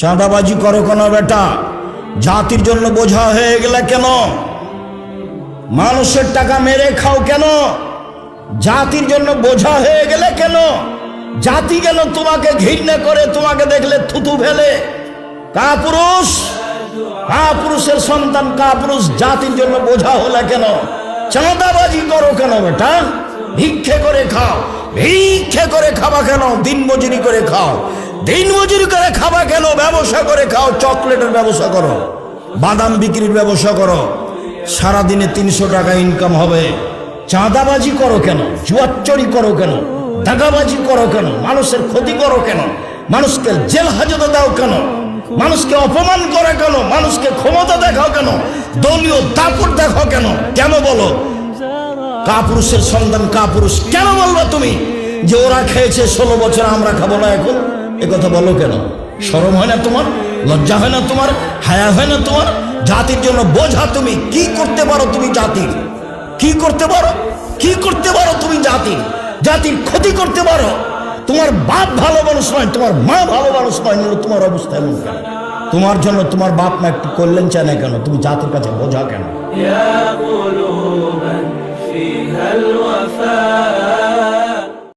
চাঁদাবাজি করো কেন বেটা? জাতির জন্য বোঝা হয়ে গেলে কেন? মানুষের টাকা মেরে খাও কেন? জাতির জন্য বোঝা হয়ে গেলে কেন? জাতি কেন তোমাকে ঘৃণা করে, তোমাকে দেখলে থুতু ফেলে? কাপুরুষ, কাপুরুষের সন্তান কাপুরুষ, জাতির জন্য বোঝা হলে কেন? চাঁদাবাজি করো কেন বেটা? ভিক্ষে করে খাও, ভিক্ষে করে খাবা কেন? দিনমজুরি করে খাও, দিনমজুরি করে খাবা কেন? ব্যবসা করে খাও, চকলেটের ব্যবসা করো, বাদাম বিক্রির ব্যবসা করো, সারাদিনে 300 টাকা ইনকাম হবে। চাঁদাবাজি করো কেন? জুয়াচুরি করো কেন? দাগাবাজি করো কেন? মানুষের ক্ষতি করো কেন? মানুষকে জেল হাজতে দাও কেন? মানুষকে অপমান করে কেন? মানুষকে ক্ষমতা দেখাও কেন? দলীয় দাপট দেখাও কেন? কেন বলো? কাপুরুষের সন্তান কাপুরুষ কেন বলবা তুমি? যে ওরা খেয়েছে 16 বছর, আমরা খাবো না এখন? এ কথা বলো কেন? শরম হয় না তোমার? লজ্জা হয় না তোমার? হায়া হয় না তোমার? জাতির জন্য বোঝা তুমি। কি করতে পারো তুমি জাতির? কি করতে পারো? কি করতে পারো তুমি জাতির? জাতির ক্ষতি করতে পারো? তোমার বাপ ভালো মানুষ নয়, তোমার মা ভালো মানুষ নয়, তোমার অবস্থা এমন কেন? তোমার জন্য তোমার বাপ মা একটু করলেন চায় না কেন? তুমি জাতির কাছে বোঝা কেন? يا قلوبا فيها الوفاء